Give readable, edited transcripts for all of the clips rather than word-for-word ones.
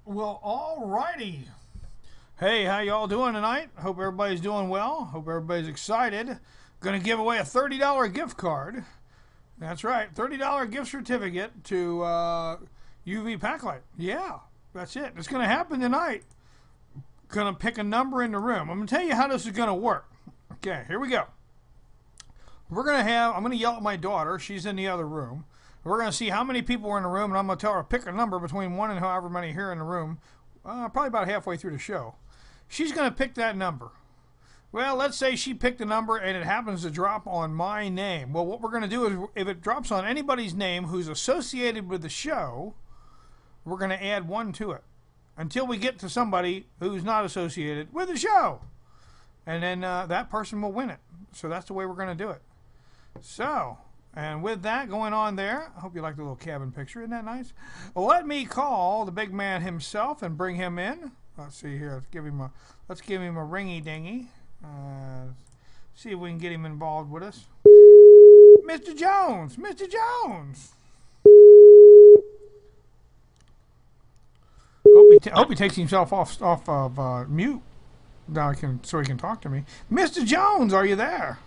Well, alrighty. Hey, how y'all doing tonight? Hope everybody's doing well. Hope everybody's excited. Gonna give away a $30 gift card. That's right, $30 gift certificate to UV Packlight. Yeah, that's it. It's gonna happen tonight. Gonna pick a number in the room. I'm gonna tell you how this is gonna work. Okay, here we go. I'm gonna yell at my daughter. She's in the other room. We're going to see how many people are in the room, and I'm going to tell her to pick a number between 1 and however many here in the room, probably about halfway through the show. She's going to pick that number. Well, let's say she picked a number and it happens to drop on my name. Well, what we're going to do is if it drops on anybody's name who's associated with the show, we're going to add 1 to it until we get to somebody who's not associated with the show. And then that person will win it. So that's the way we're going to do it. So... and with that going on there, I hope you like the little cabin picture. Isn't that nice? Well, let me call the big man himself and bring him in. Let's see here. Let's give him a ringy dingy. See if we can get him involved with us. Mr. Jones, Mr. Jones. Hope he takes himself off of mute. Now so he can talk to me. Mr. Jones, are you there?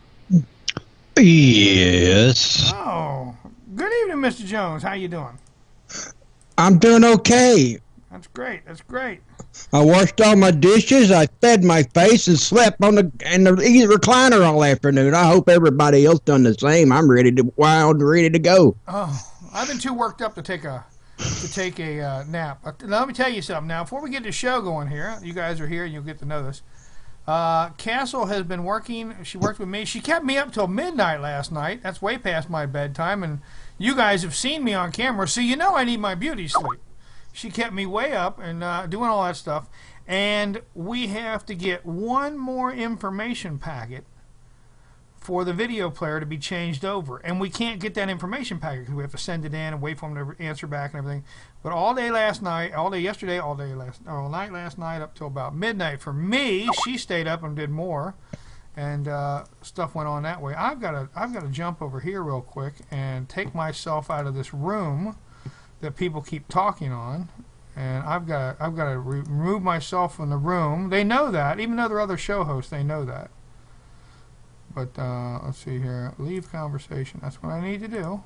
Yes. Oh, good evening, Mr. Jones. How you doing? I'm doing okay. That's great. That's great. I washed all my dishes, I fed my face, and slept in the recliner all afternoon. I hope everybody else done the same. I'm ready to ready to go. Oh, I've been too worked up to take a nap. Let me tell you something. Now, before we get the show going here, you guys are here and you'll get to know this. Castle has been working. She worked with me. She kept me up till midnight last night. That's way past my bedtime, and you guys have seen me on camera, so you know I need my beauty sleep. She kept me way up and doing all that stuff, and we have to get one more information packet for the video player to be changed over, and we can't get that information packet because we have to send it in and wait for them to answer back and everything. But all day last night, all day yesterday, all night last night up till about midnight for me. She stayed up and did more, and stuff went on that way. I've got to jump over here real quick and take myself out of this room that people keep talking on, and I've got to remove myself from the room. They know that, even though they're other show hosts, they know that. But let's see here. Leave conversation. That's what I need to do.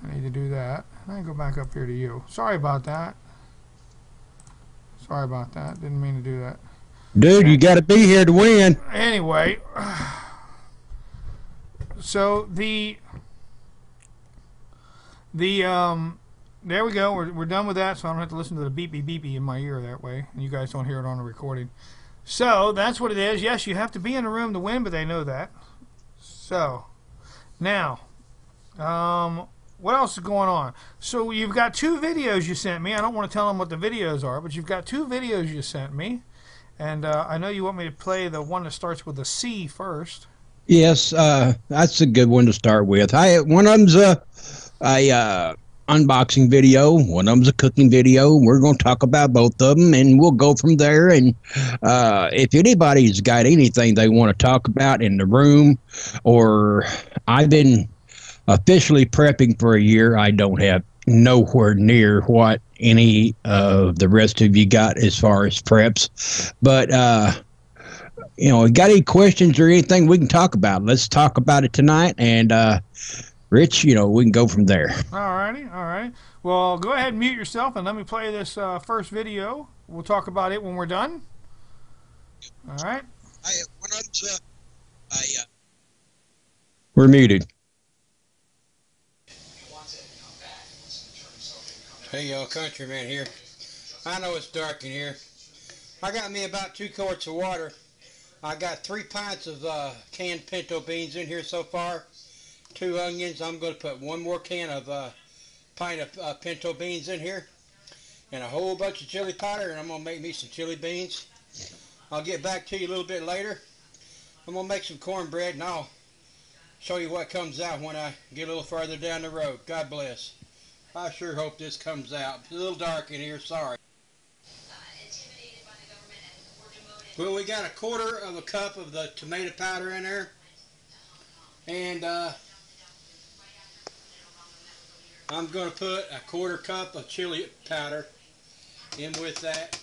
I need to do that. And I go back up here to you. Sorry about that. Sorry about that. Didn't mean to do that. Dude, you got to be here to win. Anyway, so there we go. We're done with that, so I don't have to listen to the beepy beepy in my ear that way, and you guys don't hear it on the recording. So that's what it is. Yes, you have to be in the room to win, but they know that. So now, what else is going on? So you've got 2 videos you sent me. I don't want to tell them what the videos are, but you've got 2 videos you sent me, and I know you want me to play the one that starts with a C first. Yes, that's a good one to start with. One of them's a unboxing video, one of them's a cooking video. We're going to talk about both of them, and we'll go from there. And if anybody's got anything they want to talk about in the room, or I've been officially prepping for a year, I don't have nowhere near what any of the rest of you got as far as preps. But got any questions or anything we can talk about? Let's talk about it tonight, and Rich, we can go from there. All righty. Well, go ahead and mute yourself and let me play this first video. We'll talk about it when we're done. All right. We're muted. Hey, y'all, Countreeman here. I know it's dark in here. I got me about 2 quarts of water. I got 3 pints of canned pinto beans in here so far. 2 onions. I'm going to put 1 more can of pint of pinto beans in here, and a whole bunch of chili powder, and I'm going to make me some chili beans. I'll get back to you a little bit later. I'm going to make some cornbread, and I'll show you what comes out when I get a little further down the road. God bless. I sure hope this comes out. It's a little dark in here, sorry. Well, we got a 1/4 cup of the tomato powder in there, and I'm going to put a 1/4 cup of chili powder in with that.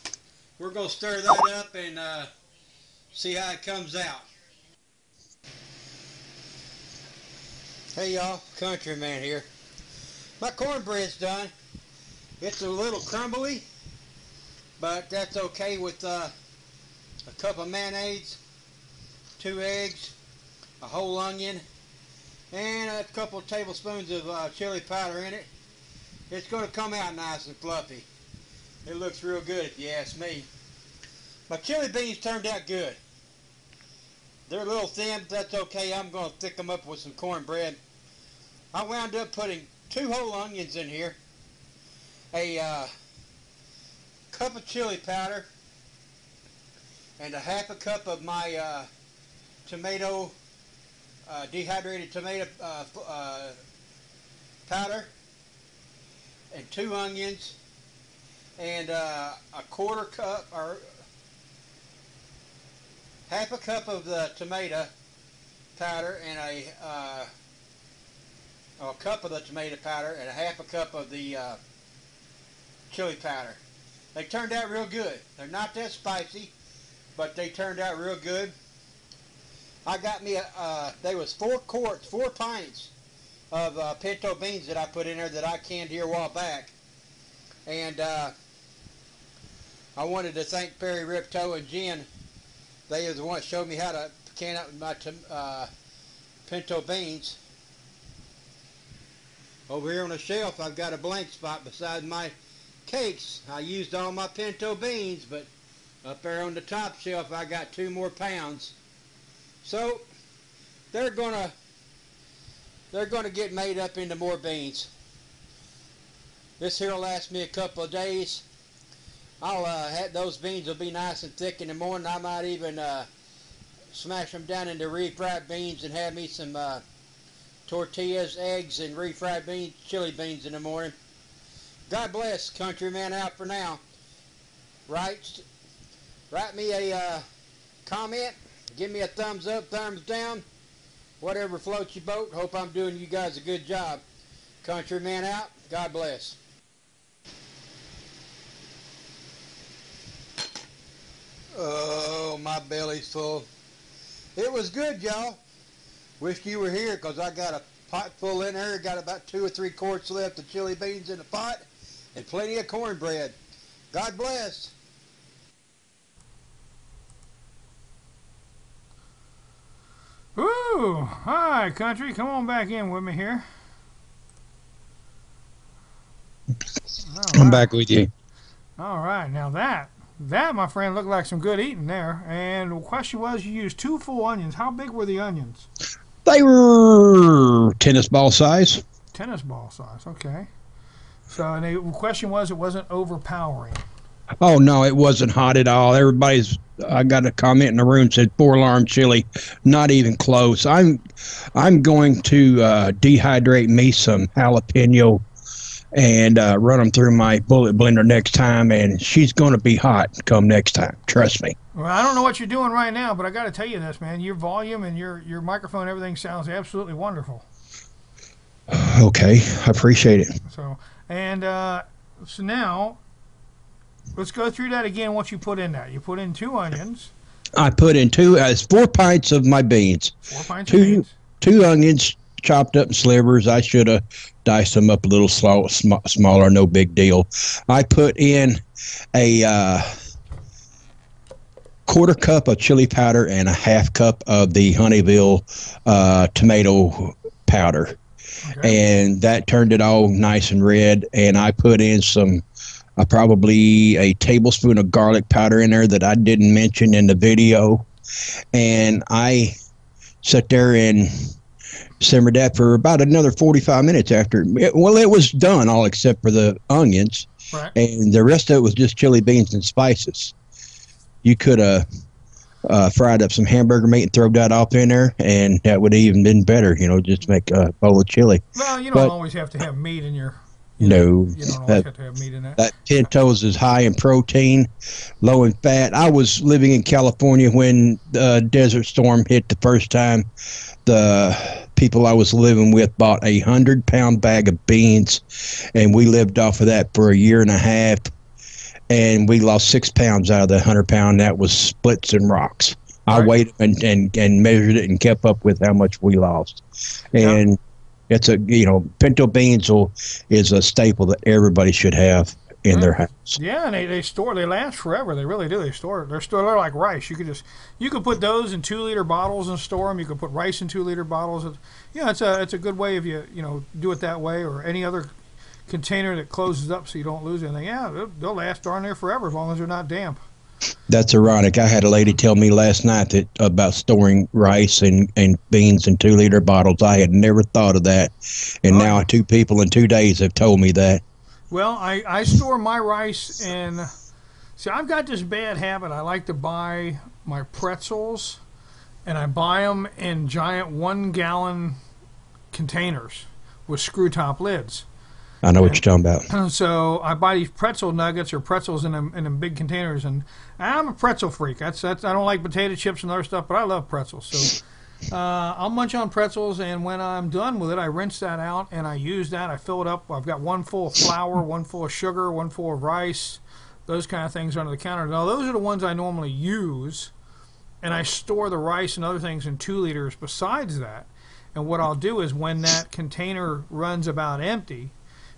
We're going to stir that up and see how it comes out. Hey y'all, Countryman here. My cornbread's done. It's a little crumbly, but that's okay with a cup of mayonnaise, 2 eggs, a whole onion, and a couple tablespoons of chili powder in it. It's going to come out nice and fluffy. It looks real good if you ask me. My chili beans turned out good. They're a little thin, but that's okay. I'm going to thick them up with some cornbread. I wound up putting 2 whole onions in here, a cup of chili powder, and a half a cup of my dehydrated tomato powder, and 2 onions, and a quarter cup or half a cup of the tomato powder, and a cup of the tomato powder, and a half a cup of the chili powder. They turned out real good. They're not that spicy, but they turned out real good. I got me they was 4 pints of pinto beans that I put in there that I canned here a while back. And I wanted to thank Perry Ripto and Jen. They are the ones that showed me how to can up my pinto beans. Over here on the shelf, I've got a blank spot beside my cakes. I used all my pinto beans, but up there on the top shelf, I got 2 more pounds. So they're gonna get made up into more beans. This here will last me a couple of days. I'll have those beans will be nice and thick in the morning. I might even smash them down into refried beans and have me some tortillas, eggs, and refried beans, chili beans in the morning. God bless. Countryman out for now. Write me a comment. Give me a thumbs up, thumbs down. Whatever floats your boat. Hope I'm doing you guys a good job. Countryman out. God bless. Oh, my belly's full. It was good, y'all. Wish you were here, because I got a pot full in there. Got about 2 or 3 quarts left of chili beans in the pot, and plenty of cornbread. God bless. Ooh, hi, country. Come on back in with me here. I'm back with you. All right, now that, my friend, looked like some good eating there. And the question was, you used 2 full onions. How big were the onions? They were tennis ball size. Tennis ball size, okay. So, and the question was, it wasn't overpowering. Oh, no, it wasn't hot at all. I got a comment in the room said 4-alarm chili. Not even close. I'm going to dehydrate me some jalapeno and run them through my bullet blender next time, and she's going to be hot come next time. Trust me. Well, I don't know what you're doing right now, but I got to tell you this, man. Your volume and your microphone, everything sounds absolutely wonderful. Okay, I appreciate it. So now, let's go through that again. What you put in that? You put in 2 onions. I put in 4 pints of my beans. 4 pints of beans. 2 onions chopped up in slivers. I should have diced them up a little smaller. No big deal. I put in a quarter cup of chili powder and a half cup of the Honeyville tomato powder. Okay. And that turned it all nice and red. And I put in some probably a tablespoon of garlic powder in there that I didn't mention in the video. And I sat there and simmered that for about another 45 minutes after. It was done, all except for the onions. Right. And the rest of it was just chili beans and spices. You could have fried up some hamburger meat and throw that off in there, and that would have even been better, just make a bowl of chili. Well, you don't always have to have meat in your... You don't always have to have meat in that. That pinto's is high in protein, low in fat. I was living in California when the Desert Storm hit the first time. The people I was living with bought a 100-pound bag of beans, and we lived off of that for a year and a half. and we lost 6 pounds out of the 100-pound. That was splits and rocks. I weighed and measured it and kept up with how much we lost. And it's pinto beans is a staple that everybody should have in their house. Yeah, and they last forever. They really do. They're like rice. You could put those in 2-liter bottles and store them. You could put rice in 2-liter bottles. It's a good way if you do it that way, or any other container that closes up so you don't lose anything. Yeah, they'll last darn near forever as long as they're not damp. That's ironic. I had a lady tell me last night that about storing rice and beans in 2-liter bottles. I had never thought of that, and now 2 people in 2 days have told me that. Well, I store my rice in. See, I've got this bad habit. I like to buy my pretzels, and I buy them in giant 1-gallon containers with screw top lids. I know what you're talking about. So I buy these pretzel nuggets or pretzels in them big containers, and I'm a pretzel freak. That's I don't like potato chips and other stuff, but I love pretzels. So I'll munch on pretzels, and when I'm done with it, I rinse that out and I use that. I fill it up. I've got 1 full of flour, 1 full of sugar, 1 full of rice, those kind of things under the counter. Now those are the ones I normally use, and I store the rice and other things in 2 liters besides that. And what I'll do is when that container runs about empty,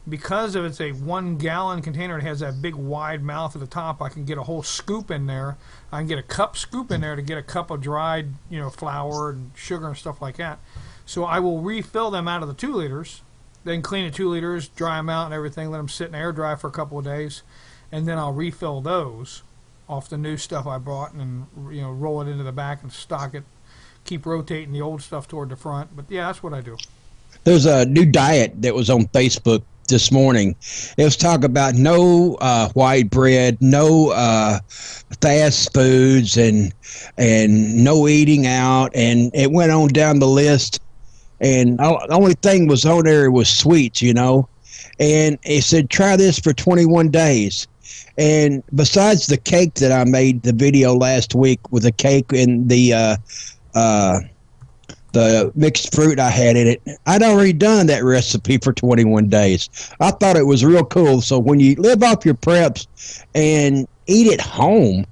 because of it's a 1-gallon container, it has that big wide mouth at the top, I can get a whole scoop in there. I can get a cup scoop in there to get a cup of dried, flour and sugar and stuff like that. So I will refill them out of the 2 liters, then clean the 2 liters, dry them out and everything, let them sit in air dry for a couple of days, and then I'll refill those off the new stuff I bought and roll it into the back and stock it. Keep rotating the old stuff toward the front. But yeah, that's what I do. There's a new diet that was on Facebook this morning. It was talking about no white bread, no fast foods, and no eating out, and it went on down the list. And the only thing was on there was sweets, and it said try this for 21 days. And besides the cake that I made the video last week with the cake and the mixed fruit I had in it, I'd already done that recipe for 21 days. I thought it was real cool. So when you live off your preps and eat at home,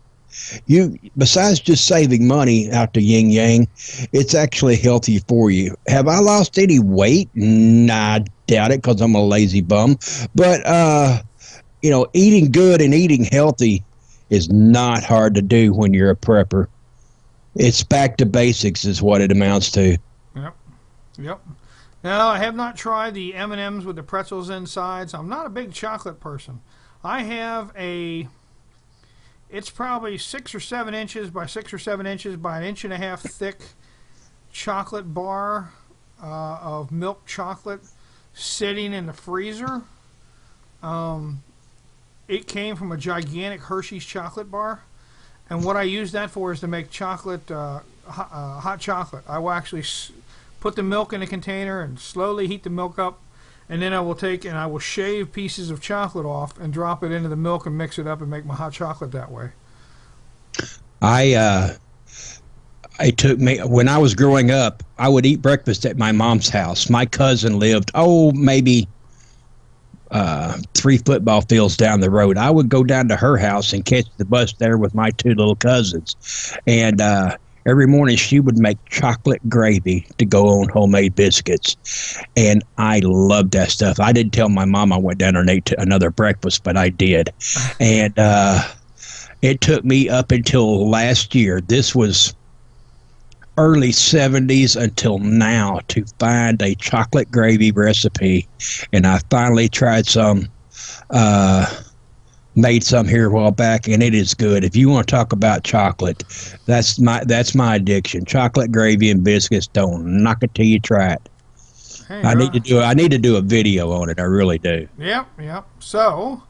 besides just saving money out to yin yang, it's actually healthy for you. Have I lost any weight? Nah, I doubt it, because I'm a lazy bum. But eating good and eating healthy is not hard to do when you're a prepper. It's back to basics is what it amounts to. Yep. Now, I have not tried the M&Ms with the pretzels inside, so I'm not a big chocolate person. I have it's probably 6 or 7 inches by 6 or 7 inches by 1.5 inches thick chocolate bar of milk chocolate sitting in the freezer. It came from a gigantic Hershey's chocolate bar. And what I use that for is to make chocolate, hot chocolate. I will actually put the milk in a container and slowly heat the milk up, and then I will shave pieces of chocolate off and drop it into the milk and mix it up and make my hot chocolate that way. It took me, when I was growing up, I would eat breakfast at my mom's house. My cousin lived, maybe 3 football fields down the road. I would go down to her house and catch the bus there with my 2 little cousins. And every morning she would make chocolate gravy to go on homemade biscuits. And I loved that stuff. I didn't tell my mom I went down there and ate another breakfast, but I did. And it took me up until last year. This was early 70s until now to find a chocolate gravy recipe, and I finally tried some, made some here a while back, and it is good. If you want to talk about chocolate, that's my addiction. Chocolate gravy and biscuits. Don't knock it till you try it. Hey, I need to do a video on it. I really do. Yep. So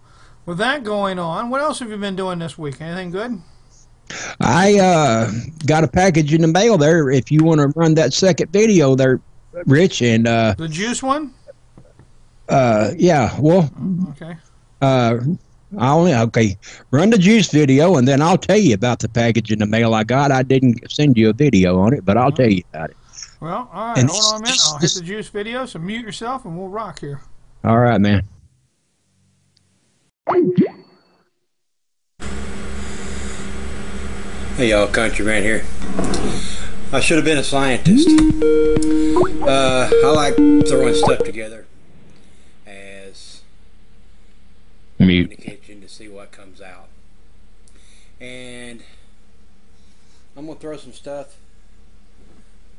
with that going on, what else have you been doing this week? Anything good? I got a package in the mail there. If you want to run that second video there, Rich, and the juice one. Yeah. Well. Okay. Run the juice video, and then I'll tell you about the package in the mail I got. I didn't send you a video on it, but I'll tell you about it. Well, all right. Hold on a minute. I'll hit the juice video. So mute yourself, and we'll rock here. All right, man. Hey y'all, Countryman here. I should have been a scientist. I like throwing stuff together as in the kitchen to see what comes out. And I'm going to throw some stuff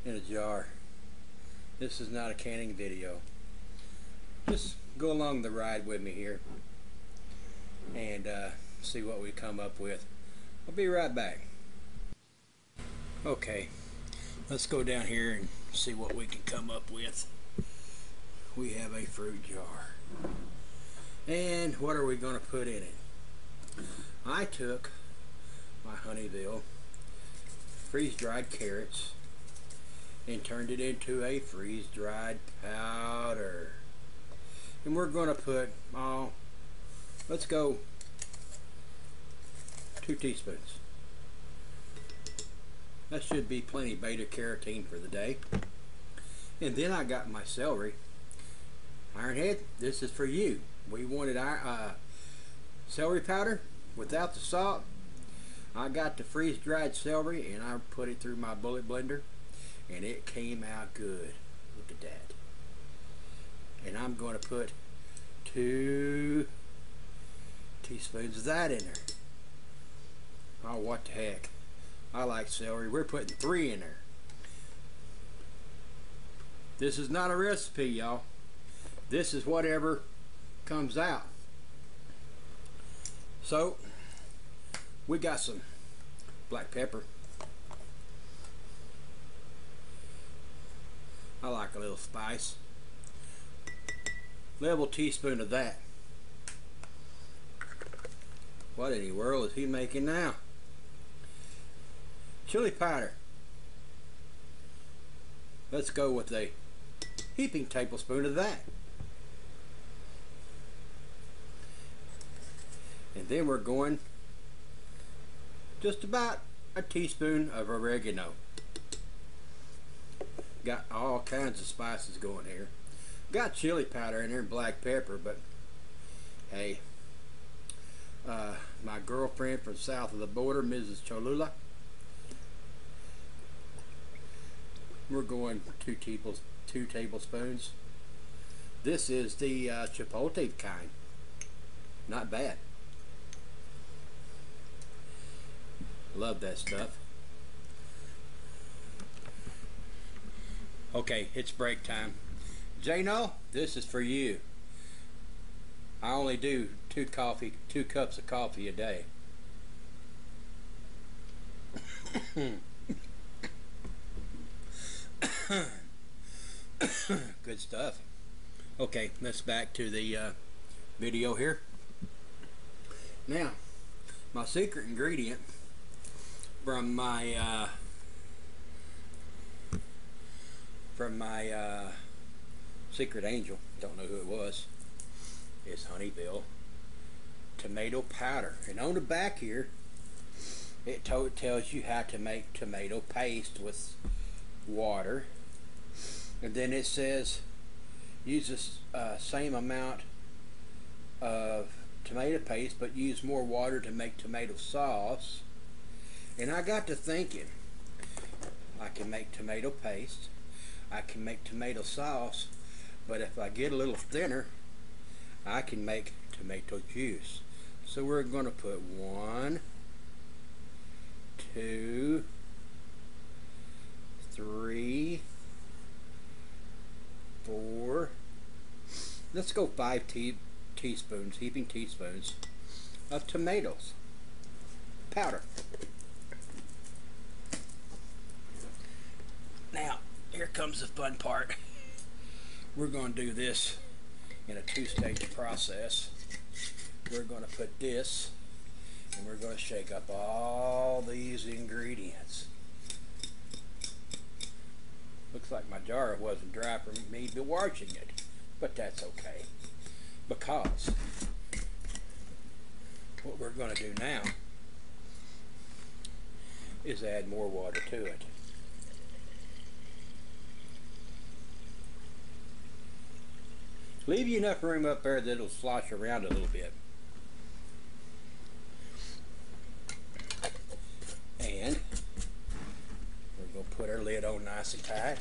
in a jar. This is not a canning video. Just go along the ride with me here and see what we come up with. I'll be right back. Okay, let's go down here and see what we can come up with. We have a fruit jar. And what are we going to put in it? I took my Honeyville freeze-dried carrots and turned it into a freeze-dried powder. And we're going to put, let's go 2 teaspoons. That should be plenty beta carotene for the day. And then I got my celery. Ironhead, this is for you. We wanted our celery powder without the salt. I got the freeze-dried celery and I put it through my bullet blender and it came out good. Look at that. And I'm going to put 2 teaspoons of that in there. Oh, what the heck. I like celery. We're putting 3 in there. This is not a recipe, y'all. This is whatever comes out. So, we got some black pepper. I like a little spice. Level teaspoon of that. What in the world is he making now? Chili powder. Let's go with a heaping tablespoon of that. And then we're going just about a teaspoon of oregano. Got all kinds of spices going here. Got chili powder in there and black pepper, but hey, my girlfriend from south of the border, Mrs. Cholula, we're going 2 tablespoons. This is the chipotle kind. Not bad. Love that stuff. Okay, it's break time. Jano, this is for you. I only do 2 cups of coffee a day. Good stuff. Okay, let's back to the video here. Now, my secret ingredient from my secret angel, don't know who it was, is Honeyville tomato powder. And on the back here, it tells you how to make tomato paste with water. And then it says use the same amount of tomato paste, but use more water to make tomato sauce. And I got to thinking, I can make tomato paste, I can make tomato sauce, but if I get a little thinner, I can make tomato juice. So we're going to put 1, 2, 3, 4, let's go 5 teaspoons, heaping teaspoons of tomatoes powder. Now, here comes the fun part. We're going to do this in a 2-stage process. We're going to put this, and we're going to shake up all these ingredients. Looks like my jar wasn't dry for me to be washing it, but that's okay, because what we're going to do now is add more water to it. Leave you enough room up there that it'll slosh around a little bit. And we're going to put our lid on nice and tight.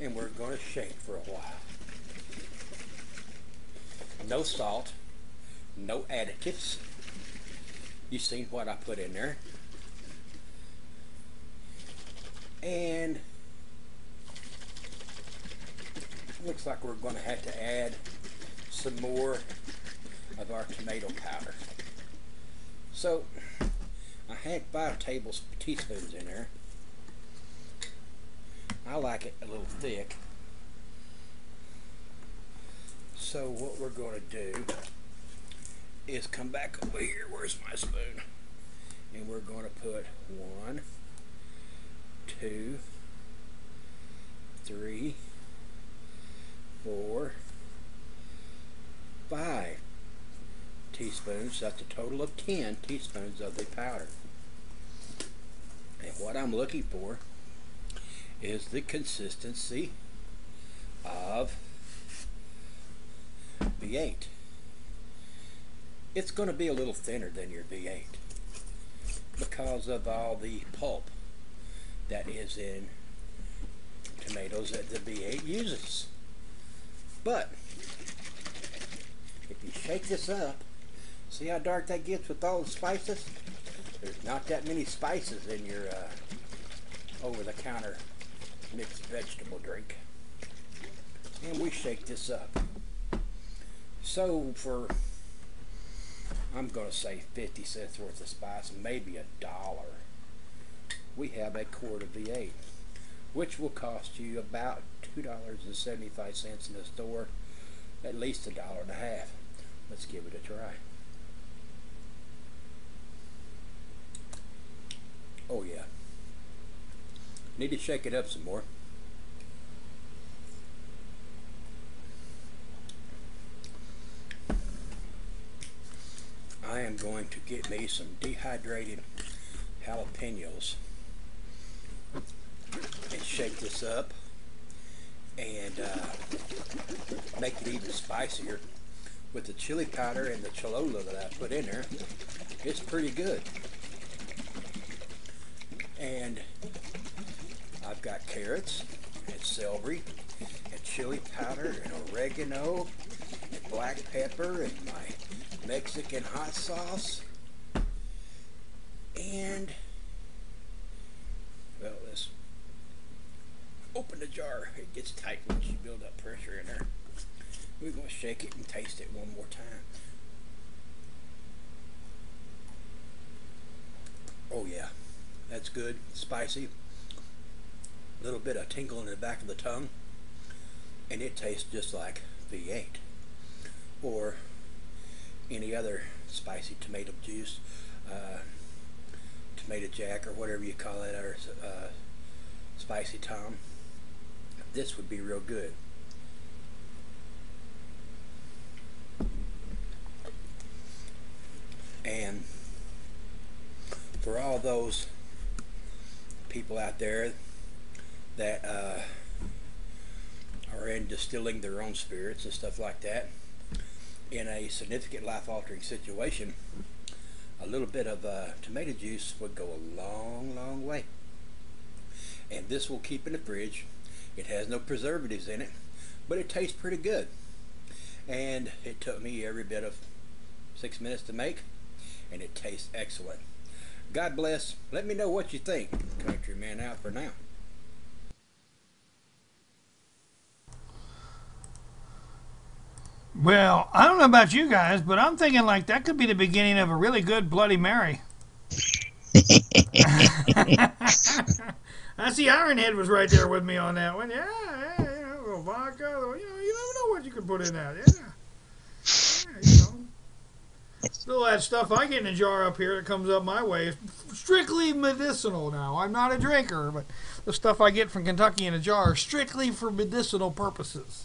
And we're going to shake for a while. No salt, no additives. You seen what I put in there. And looks like we're going to have to add some more of our tomato powder. So I had 5 teaspoons in there. I like it a little thick. So what we're going to do is come back over here. Where's my spoon? And we're going to put 1, 2, 3, 4, 5 teaspoons. That's a total of 10 teaspoons of the powder. And what I'm looking for is the consistency of V8. It's going to be a little thinner than your V8 because of all the pulp that is in tomatoes that the V8 uses. But if you shake this up, see how dark that gets with all the spices? There's not that many spices in your over-the-counter mixed vegetable drink. And we shake this up. So for, I'm going to say 50 cents worth of spice, maybe $1, we have a quart of V8, which will cost you about $2.75 in the store, at least $1.50. Let's give it a try. Oh yeah. Need to shake it up some more. I am going to get me some dehydrated jalapenos and shake this up and make it even spicier with the chili powder and the Cholula that I put in there. It's pretty good. And I've got carrots and celery and chili powder and oregano and black pepper and my Mexican hot sauce. And well, let's open the jar. It gets tight once you build up pressure in there. We're going to shake it and taste it one more time. Oh yeah, that's good. Spicy. A little bit of tingle in the back of the tongue. And it tastes just like V8 or any other spicy tomato juice, tomato jack, or whatever you call it, or spicy Tom. This would be real good. And for all those people out there that are in distilling their own spirits and stuff like that, in a significant life-altering situation, a little bit of tomato juice would go a long, long way. And this will keep in the fridge. It has no preservatives in it, but it tastes pretty good. And it took me every bit of 6 minutes to make, and it tastes excellent. God bless. Let me know what you think. Countryman out for now. Well, I don't know about you guys, but I'm thinking like that could be the beginning of a really good Bloody Mary. I see Ironhead was right there with me on that one. Yeah, you know, a little vodka. You never know what you can put in that. Yeah, you know. Still that stuff I get in a jar up here that comes up my way is strictly medicinal now. I'm not a drinker, but the stuff I get from Kentucky in a jar is strictly for medicinal purposes.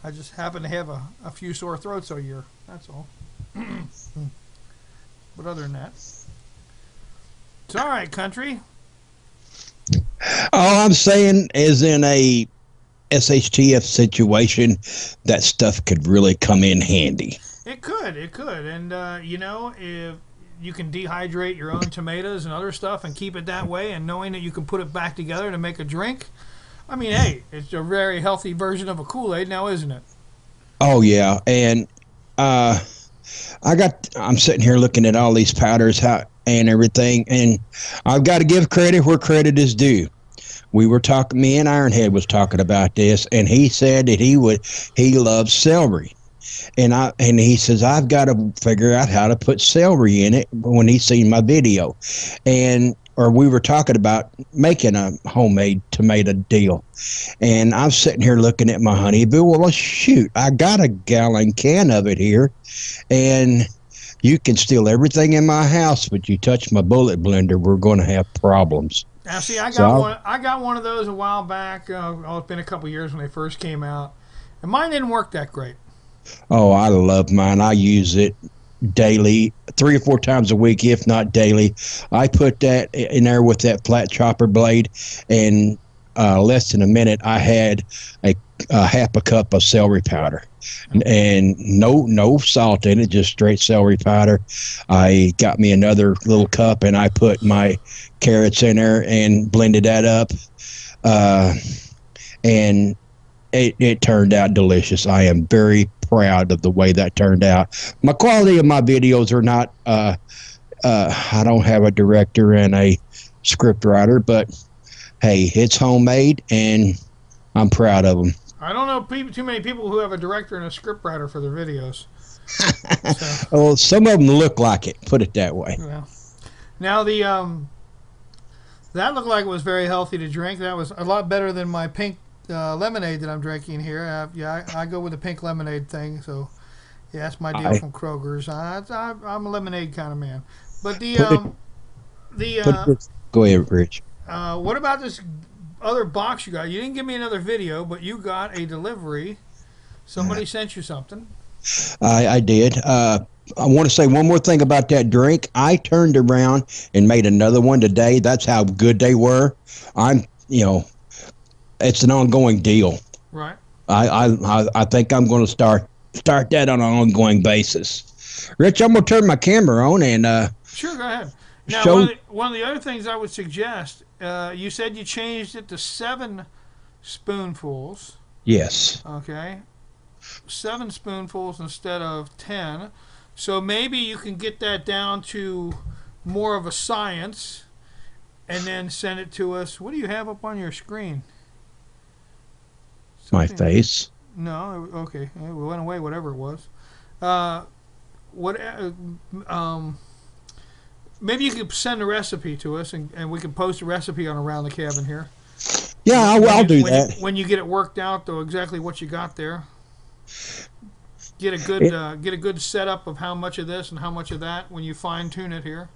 I just happen to have a few sore throats a year. That's all. But other than that, it's all right, country. All I'm saying is, in a SHTF situation, that stuff could really come in handy. It could, and you know, if you can dehydrate your own tomatoes and other stuff and keep it that way, and knowing that you can put it back together to make a drink. I mean, hey, it's a very healthy version of a Kool-Aid now, isn't it? Oh yeah, and I'm sitting here looking at all these powders and everything, and I've got to give credit where credit is due. We were talking, me and Ironhead was talking about this, and he said that he loves celery. And he says, I've got to figure out how to put celery in it when he seen my video. Or we were talking about making a homemade tomato deal. And I'm sitting here looking at my honeybee. Well, shoot, I got a gallon can of it here. And you can steal everything in my house, but you touch my bullet blender, we're going to have problems. Now, see, I got one of those a while back. It's been a couple of years when they first came out. And mine didn't work that great. Oh, I love mine. I use it daily, 3 or 4 times a week, if not daily. I put that in there with that flat chopper blade, and less than a minute, I had a half a cup of celery powder, and no salt in it, just straight celery powder. I got me another little cup, and I put my carrots in there and blended that up, and it turned out delicious. I am very proud of the way that turned out. My quality of my videos are not I don't have a director and a script writer, but hey, it's homemade and I'm proud of them. I don't know too many people who have a director and a script writer for their videos. So. Well, some of them look like it, put it that way. Yeah. Now that looked like it was very healthy to drink. That was a lot better than my pink lemonade that I'm drinking here. I go with the pink lemonade thing. So, yeah, that's my deal from Kroger's. I'm a lemonade kind of man. But go ahead, Rich. What about this other box you got? You didn't give me another video, but you got a delivery. Somebody sent you something. I did. I want to say one more thing about that drink. I turned around and made another one today. That's how good they were. It's an ongoing deal. Right. I think I'm going to start that on an ongoing basis. Rich, I'm going to turn my camera on and sure, go ahead. Now, one of the other things I would suggest, you said you changed it to 7 spoonfuls. Yes. Okay. 7 spoonfuls instead of 10. So maybe you can get that down to more of a science and then send it to us. What do you have up on your screen? My face. No, okay. It went away, whatever it was. Maybe you could send a recipe to us, and we can post a recipe on Around the Cabin here. Yeah, I'll do that. When you get it worked out, though, exactly what you got there. Get a good setup of how much of this and how much of that when you fine tune it here.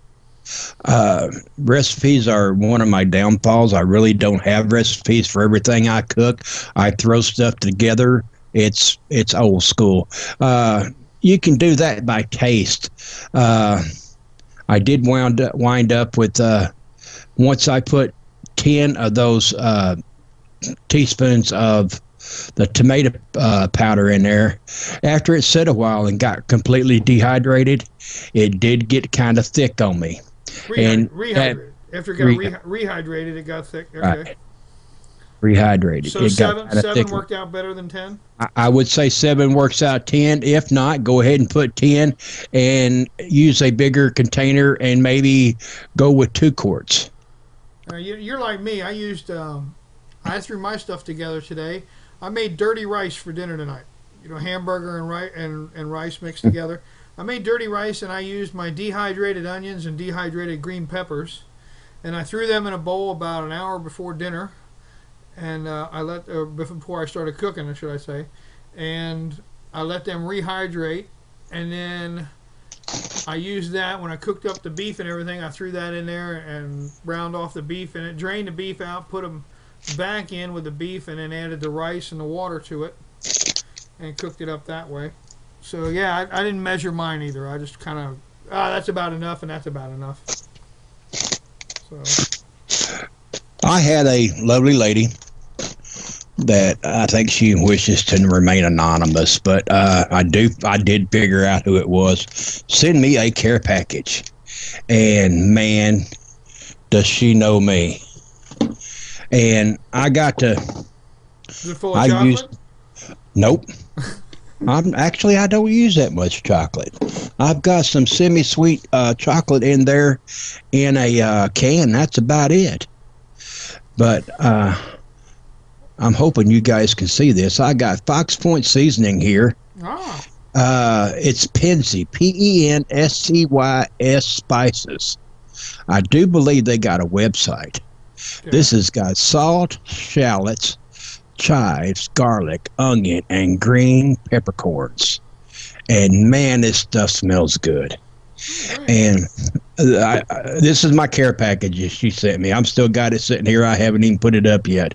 Recipes are one of my downfalls. I really don't have recipes for everything I cook. I throw stuff together. It's old school. You can do that by taste. I did wind up with once I put 10 of those teaspoons of the tomato powder in there. After it set a while and got completely dehydrated, it did get kind of thick on me. Rehydrated. After it got rehydrated, it got thick. Okay. Right. Rehydrated. So seven worked out better than 10? I would say 7 works out 10. If not, go ahead and put 10 and use a bigger container and maybe go with 2 quarts. You're like me. I threw my stuff together today. I made dirty rice for dinner tonight. Hamburger and rice mixed together. I made dirty rice, and I used my dehydrated onions and dehydrated green peppers, and I threw them in a bowl about an hour before dinner, and before I started cooking, should I say, and I let them rehydrate, and then I used that when I cooked up the beef and everything. I threw that in there and browned off the beef, and it drained the beef out, put them back in with the beef, and then added the rice and the water to it, and cooked it up that way. So, yeah, I didn't measure mine either. I just kind of, that's about enough, and that's about enough. So. I had a lovely lady that I think she wishes to remain anonymous, but I did figure out who it was. Send me a care package. And man, does she know me. And I got to, Is it full of I chocolate? used, nope. I don't use that much chocolate. I've got some semi-sweet chocolate in there in a can. That's about it. But I'm hoping you guys can see this. I got Fox Point seasoning here. Oh. It's Pensy, Penscys spices. I do believe they got a website. Okay. This has got salt, shallots, chives, garlic, onion, and green peppercorns. And man, this stuff smells good. Great. And this is my care package she sent me. I'm still got it sitting here. I haven't even put it up yet.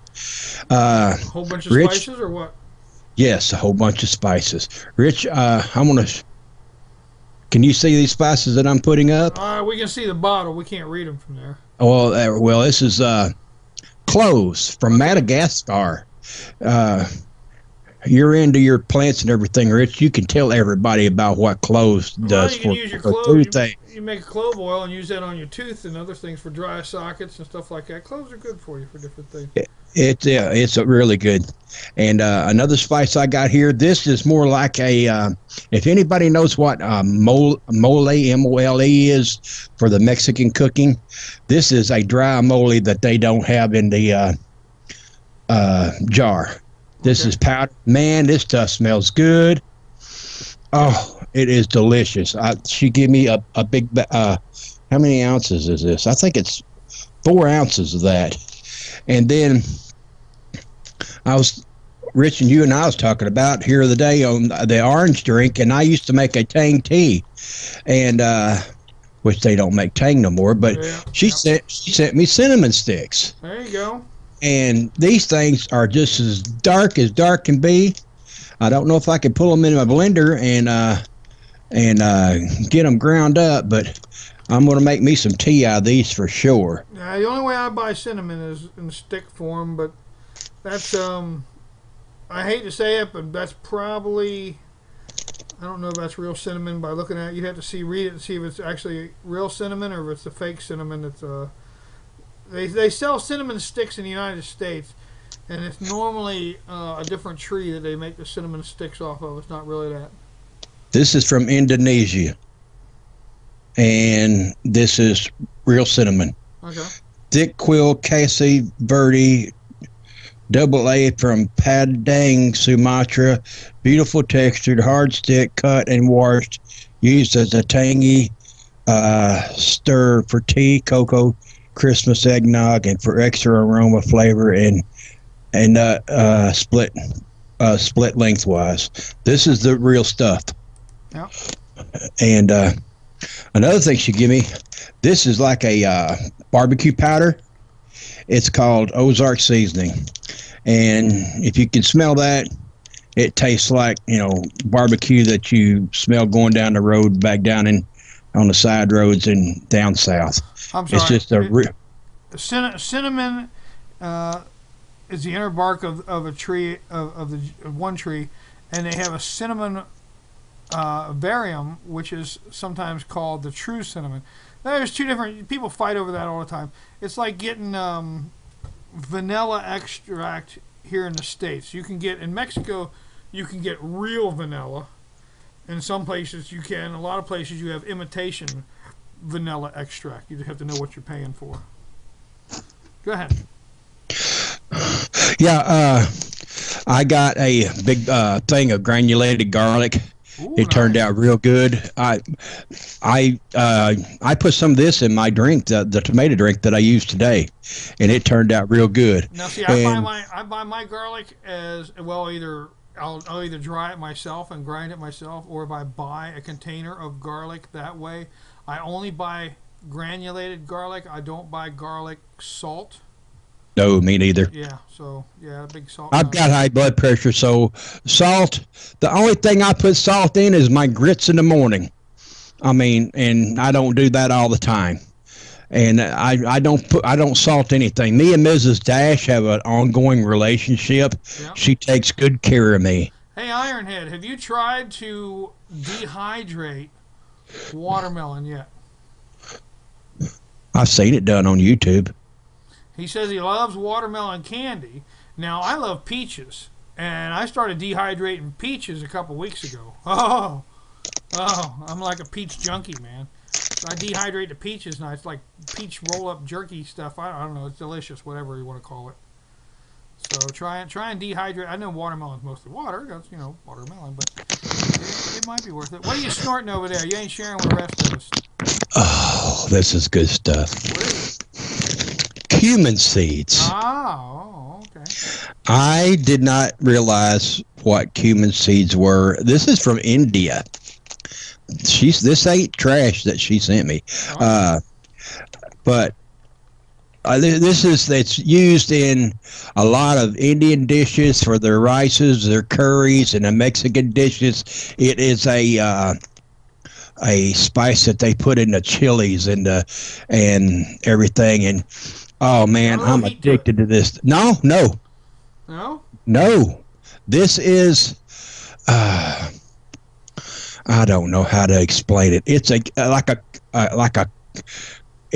A whole bunch of Rich, spices or what? yes, a whole bunch of spices. Rich, I'm gonna. Can you see these spices that I'm putting up? We can see the bottle. We can't read them from there. Well, this is cloves from Madagascar. You're into your plants and everything, Rich. You can tell everybody about what cloves does you can use your for clove. toothache. You make a clove oil and use that on your tooth and other things for dry sockets and stuff like that. Cloves are good for you for different things. It's a really good. And another spice I got here. This is more like a. If anybody knows what mole, M-O-L-E is for the Mexican cooking, this is a dry mole that they don't have in the jar. This is powder. Man, this stuff smells good. Oh, it is delicious. She gave me a big. How many ounces is this? I think it's 4 ounces of that. And then Rich and you and I was talking about here the day on the orange drink, and I used to make a Tang tea, and which they don't make Tang no more. But she sent me cinnamon sticks. There you go. And these things are just as dark can be. I don't know if I can pull them in my blender and get them ground up, but I'm going to make me some tea out of these for sure. The only way I buy cinnamon is in stick form, but that's I hate to say it, but that's probably, I don't know if that's real cinnamon by looking at it. You'd have to read it and see if it's actually real cinnamon or if it's a fake cinnamon. It's they sell cinnamon sticks in the United States, and it's normally a different tree that they make the cinnamon sticks off of. It's not really that. This is from Indonesia, and this is real cinnamon. Okay. Thick quill Casey Verde AA from Padang, Sumatra. Beautiful textured, hard stick, cut and washed. Used as a tangy stir for tea, cocoa, Christmas eggnog, and for extra aroma, flavor, and split lengthwise. This is the real stuff. Yeah. And another thing she give me, this is like a barbecue powder. It's called Ozark seasoning, and if you can smell that, it tastes like barbecue that you smell going down the road back down on the side roads and down south. I'm sorry. It's just cinnamon is the inner bark of a tree of one tree, and they have a cinnamon varium, which is sometimes called the true cinnamon. There's two different. People fight over that all the time. It's like getting vanilla extract here in the States. You can get in Mexico, you can get real vanilla. In some places you can. In a lot of places you have imitation vanilla extract. You just have to know what you're paying for. Go ahead. Yeah, I got a big thing of granulated garlic. Ooh, it turned out real good. I put some of this in my drink, the tomato drink that I used today, and it turned out real good. Now, see, I buy my garlic as well. I'll either dry it myself and grind it myself, or if I buy a container of garlic that way. I only buy granulated garlic. I don't buy garlic salt. No, me neither. Yeah, so big salt. I've got high blood pressure, so salt. The only thing I put salt in is my grits in the morning. I mean, and I don't do that all the time. And I don't salt anything. Me and Mrs. Dash have an ongoing relationship. Yep. She takes good care of me. Hey, Ironhead, have you tried to dehydrate watermelon yet? I've seen it done on YouTube. He says he loves watermelon candy. Now, I love peaches, and I started dehydrating peaches a couple weeks ago. Oh, I'm like a peach junkie, man. So I dehydrate the peaches, and it's like peach roll-up jerky stuff. I don't know. It's delicious, whatever you want to call it. So try and dehydrate. I know watermelon's mostly water. That's, watermelon, but it might be worth it. What are you snorting over there? You ain't sharing with the rest of us. Oh, this is good stuff. What is it? Cumin seeds. Oh, okay. I did not realize what cumin seeds were. This is from India. This ain't trash that she sent me. But it's used in a lot of Indian dishes for their rices, their curries, and the Mexican dishes. It is a spice that they put in the chilies and everything. And oh man, I'm addicted to this. No. This is I don't know how to explain it. It's it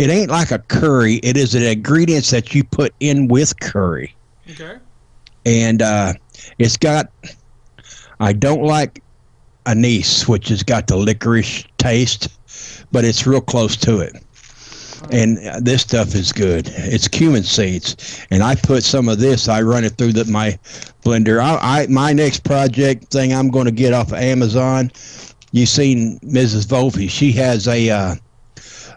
ain't like a curry. It is an ingredients that you put in with curry. Okay. And it's got, I don't like anise, which has got the licorice taste, but it's real close to it. And this stuff is good. It's cumin seeds, and I put some of this. I run it through my blender. My next project thing I'm going to get off of Amazon. You seen Mrs. Volpe? She has a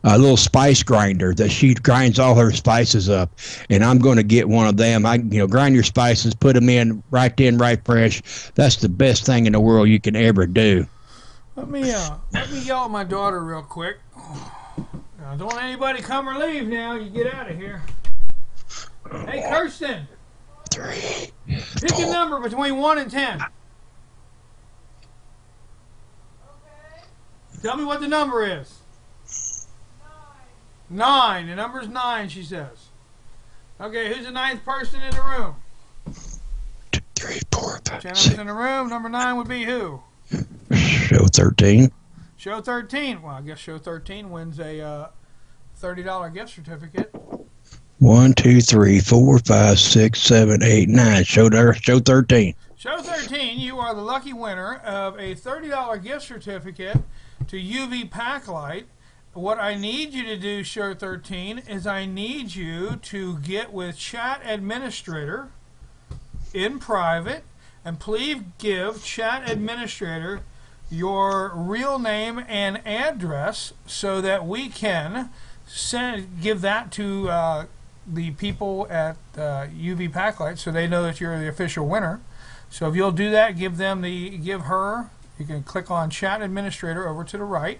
little spice grinder that she grinds all her spices up, and I'm going to get one of them. Grind your spices, put them in right then, right fresh. That's the best thing in the world you can ever do. Let me yell at my daughter real quick. Now, don't let anybody come or leave now. You get out of here. Hey, Kirsten. 3. Pick a number between 1 and 10. Okay. Tell me what the number is. 9. The number's 9, she says. Okay, who's the 9th person in the room? 2, 3, 4, 5, 10 in the room. Number 9 would be who? Show 13. Show 13. Well, I guess Show 13 wins a $30 gift certificate. 1, 2, 3, 4, 5, 6, 7, 8, 9. Show 13. Show 13, you are the lucky winner of a $30 gift certificate to UV Packlight. What I need you to do, Show 13, is I need you to get with Chat Administrator in private, and please give Chat Administrator your real name and address so that we can give that to the people at UV Packlight so they know that you're the official winner. So if you'll do that, give her, you can click on Chat Administrator over to the right.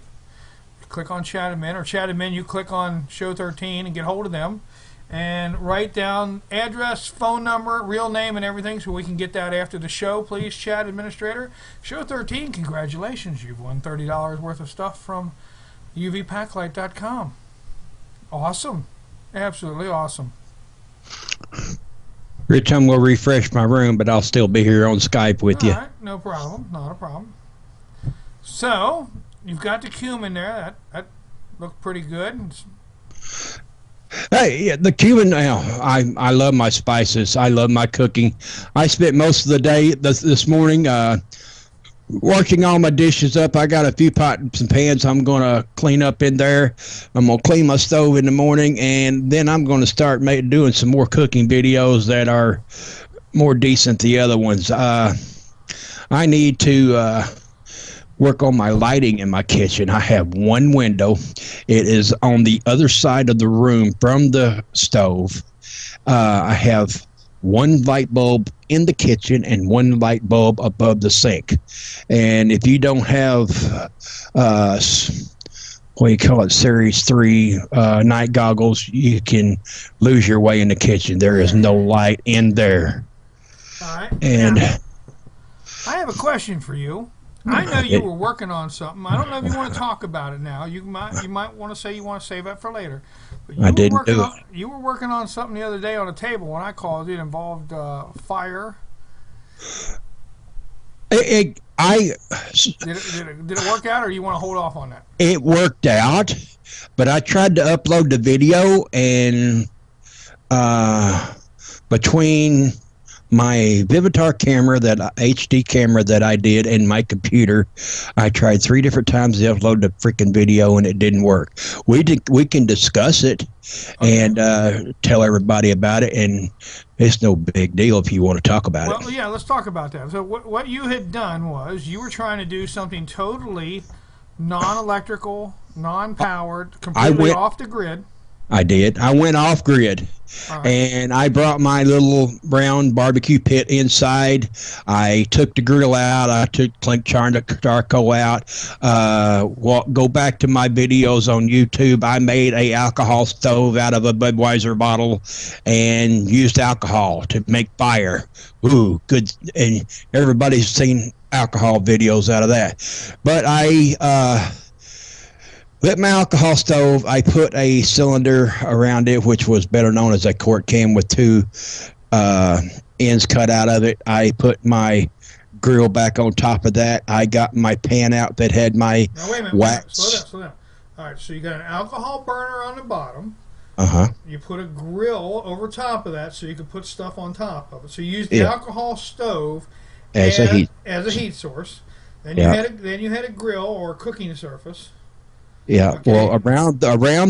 Click on Chat Admin, or Chat Admin, you click on Show 13 and get hold of them and write down address, phone number, real name, and everything so we can get that after the show, please, Chat Administrator. Show 13, congratulations. You've won $30 worth of stuff from UVPacklight.com. Awesome. Absolutely awesome. Rich, I'm going to refresh my room, but I'll still be here on Skype with you. All right, no problem. Not a problem. So, you've got the cumin there. That looked pretty good. Hey, yeah, the cumin. I love my spices. I love my cooking. I spent most of the day this morning washing all my dishes up. I got a few pots and pans I'm going to clean up in there. I'm going to clean my stove in the morning, and then I'm going to start doing some more cooking videos that are more decent than the other ones. I need to work on my lighting in my kitchen. I have one window. It is on the other side of the room from the stove. I have one light bulb in the kitchen and one light bulb above the sink. And if you don't have what do you call it, Series 3 night goggles, you can lose your way in the kitchen. There is no light in there. All right. And now, I have a question for you. I know you were working on something. I don't know if you want to talk about it now. You might want to say you want to save that for later. But I didn't do it. You were working on something the other day on a table. When I called, it involved fire. Did it work out, or you want to hold off on that? It worked out. But I tried to upload the video, and between my Vivitar camera, that HD camera that I did, and my computer, I tried 3 different times to upload the freaking video, and it didn't work. We can discuss it and tell everybody about it, and it's no big deal if you want to talk about it. Well, yeah, let's talk about that. So what you had done was you were trying to do something totally non-electrical, non-powered, completely off the grid. I did. I went off grid, and I brought my little brown barbecue pit inside. I took the grill out. I took charcoal out. Go back to my videos on YouTube. I made a alcohol stove out of a Budweiser bottle and used alcohol to make fire. Ooh, good. And everybody's seen alcohol videos out of that. But with my alcohol stove, I put a cylinder around it, which was better known as a quart can with 2 ends cut out of it. I put my grill back on top of that. I got my pan out that had my wax. Slow down. All right, so you got an alcohol burner on the bottom. You put a grill over top of that so you can put stuff on top of it. So you used the alcohol stove as a heat source. Then you had a grill or a cooking surface. Yeah, okay. Well, around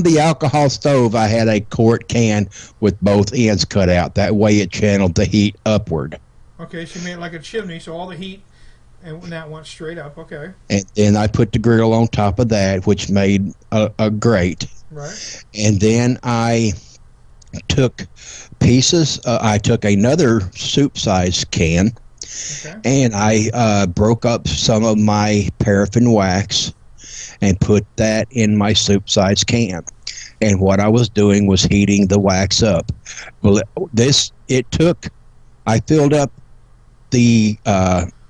the alcohol stove, I had a quart can with both ends cut out. That way it channeled the heat upward. Okay, so you made it like a chimney, so all the heat and that went straight up, okay. And then I put the grill on top of that, which made a grate. Right. And then I took pieces. I took another soup-sized can, and I broke up some of my paraffin wax and put that in my soup-sized can. And what I was doing was heating the wax up. Well, I filled up the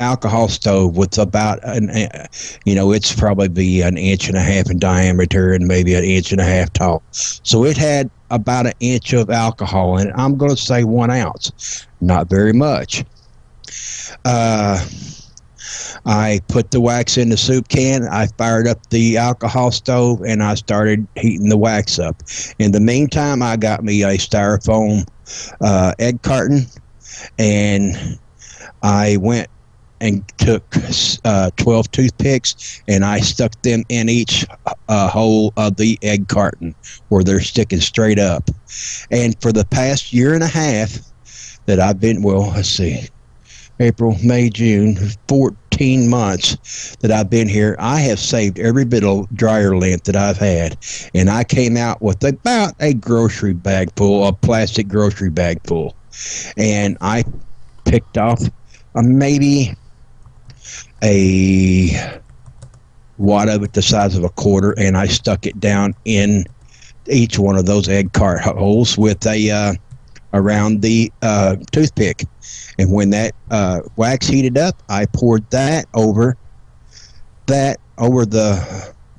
alcohol stove with about it's probably an 1.5 inches in diameter and maybe 1.5 inches tall. So it had about 1 inch of alcohol in it. I'm going to say 1 ounce, not very much. I put the wax in the soup can. I fired up the alcohol stove, and I started heating the wax up. In the meantime, I got me a styrofoam egg carton, and I went and took 12 toothpicks, and I stuck them in each hole of the egg carton where they're sticking straight up. And for the past 1.5 years that I've been, let's see, April, May, June, 14 months that I've been here, I have saved every bit of dryer lint that I've had. And I came out with about a grocery bag full, a plastic grocery bag full. And I picked off maybe a wad of it the size of a quarter, and I stuck it down in each one of those egg cart holes with around the toothpick. And when that wax heated up, I poured that over the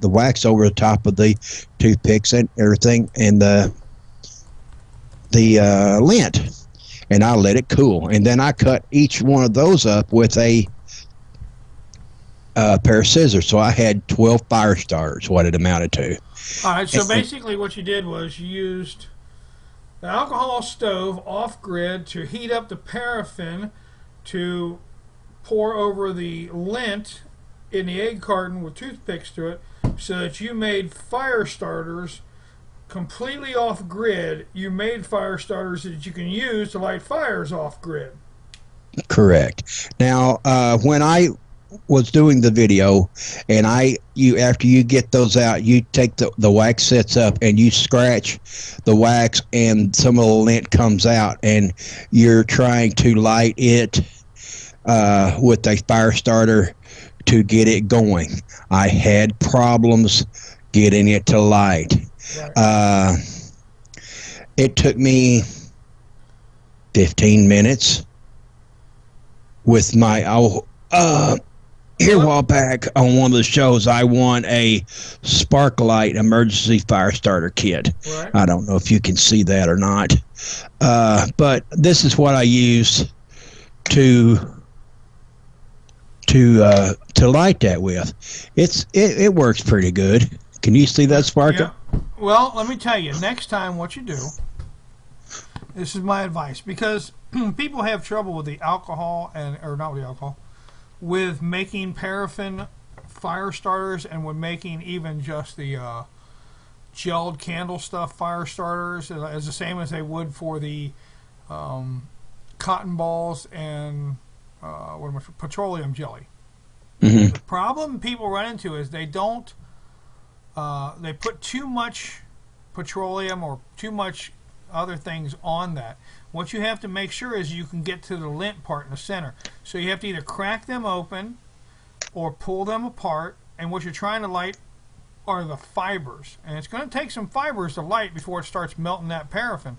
wax over the top of the toothpicks and everything, and the lint, and I let it cool. And then I cut each one of those up with a pair of scissors. So I had 12 fire starters, what it amounted to. All right, so basically what you did was you used the alcohol stove off-grid to heat up the paraffin to pour over the lint in the egg carton with toothpicks to it, so that you made fire starters completely off-grid. You made fire starters that you can use to light fires off-grid. Correct. Now, when I was doing the video, and after you get those out, you take the wax sets up and you scratch the wax, and some of the lint comes out, and you're trying to light it with a fire starter to get it going. I had problems getting it to light. Right. It took me 15 minutes with my here a while back on one of the shows. I won a Sparklight emergency fire starter kit. Right. I don't know if you can see that or not, but this is what I use to light that with. It works pretty good. Can you see that sparkle? Well, let me tell you, next time what you do, this is my advice, because people have trouble with the alcohol, or not with the alcohol, with making paraffin fire starters, and with making even just the gelled candle stuff fire starters, as the same as they would for the cotton balls and petroleum jelly. Mm-hmm. The problem people run into is they don't. They put too much petroleum or too much other things on that. What you have to make sure is you can get to the lint part in the center. So you have to either crack them open or pull them apart. And what you're trying to light are the fibers. And it's going to take some fibers to light before it starts melting that paraffin.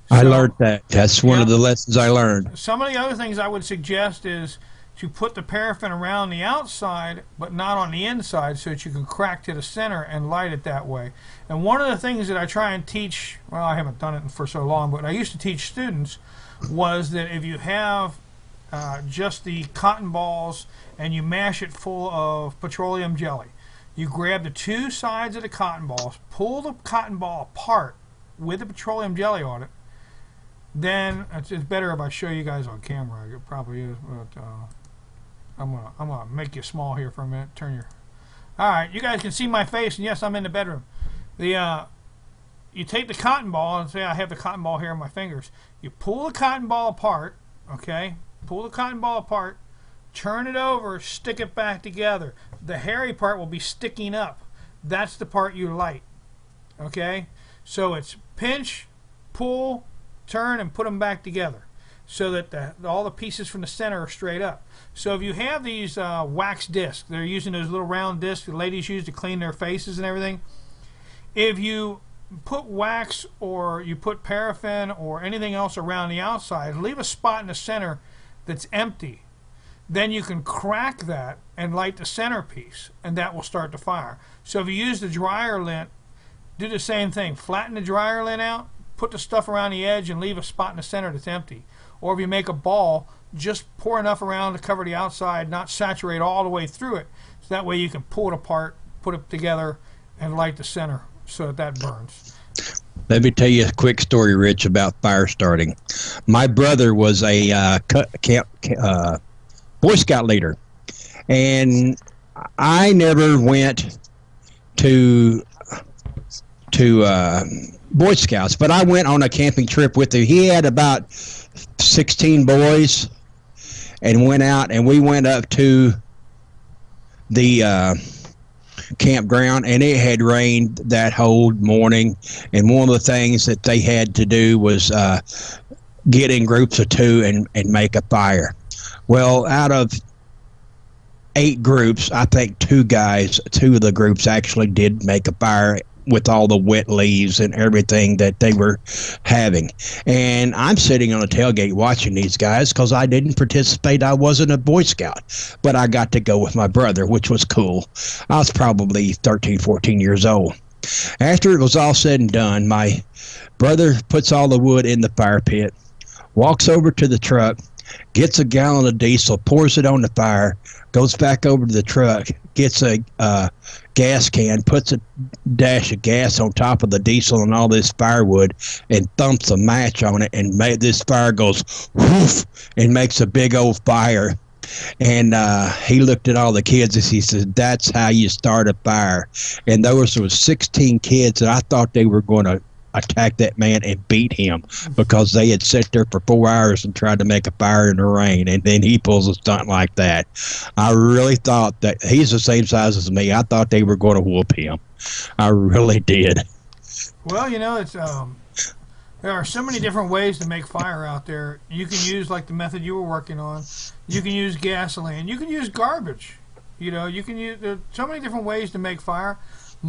So, I learned that. That's one of the lessons I learned. Some of the other things I would suggest is to put the paraffin around the outside but not on the inside, so that you can crack to the center and light it that way. And one of the things that I try and teach, well, I haven't done it for so long, but I used to teach students, was that if you have just the cotton balls and you mash it full of petroleum jelly, you grab the two sides of the cotton balls, pull the cotton ball apart with the petroleum jelly on it. Then it's better if I show you guys on camera. It probably is, but I'm gonna make you small here for a minute. Turn your. All right, you guys can see my face, and yes, I'm in the bedroom. You take the cotton ball, and say I have the cotton ball here in my fingers. You pull the cotton ball apart, okay? Pull the cotton ball apart, turn it over, stick it back together. The hairy part will be sticking up. That's the part you light, okay? So it's pinch, pull, turn, and put them back together, so that all the pieces from the center are straight up. So if you have these wax discs, they're using those little round discs the ladies use to clean their faces and everything. If you put wax or you put paraffin or anything else around the outside, leave a spot in the center that's empty. Then you can crack that and light the centerpiece, and that will start the fire. So if you use the dryer lint, do the same thing. Flatten the dryer lint out, put the stuff around the edge, and leave a spot in the center that's empty. Or if you make a ball, just pour enough around to cover the outside, not saturate all the way through it. So that way you can pull it apart, put it together, and light the center so that burns. Let me tell you a quick story, Rich, about fire starting. My brother was a Boy Scout leader, and I never went to Boy Scouts, but I went on a camping trip with him. He had about 16 boys, and went out, and we went up to the campground, and it had rained that whole morning, and one of the things that they had to do was get in groups of two and make a fire. Well, out of 8 groups, I think 2 of the groups actually did make a fire with all the wet leaves and everything that they were having. And I'm sitting on a tailgate watching these guys because I didn't participate. I wasn't a Boy Scout, but I got to go with my brother, which was cool. I was probably 13, 14 years old. After it was all said and done, my brother puts all the wood in the fire pit, walks over to the truck, gets a gallon of diesel, pours it on the fire, goes back over to the truck, gets a gas can, puts a dash of gas on top of the diesel and all this firewood, and thumps a match on it, and this fire goes whoof and makes a big old fire. And he looked at all the kids and he said, "That's how you start a fire." And those were 16 kids, and I thought they were going to attack that man and beat him because they had sat there for 4 hours and tried to make a fire in the rain, and then he pulls a stunt like that. I really thought that he's the same size as me. I thought they were going to whoop him. I really did. Well, you know, it's there are so many different ways to make fire out there. You can use like the method you were working on. You can use gasoline. You can use garbage. You know, you can use. There's so many different ways to make fire.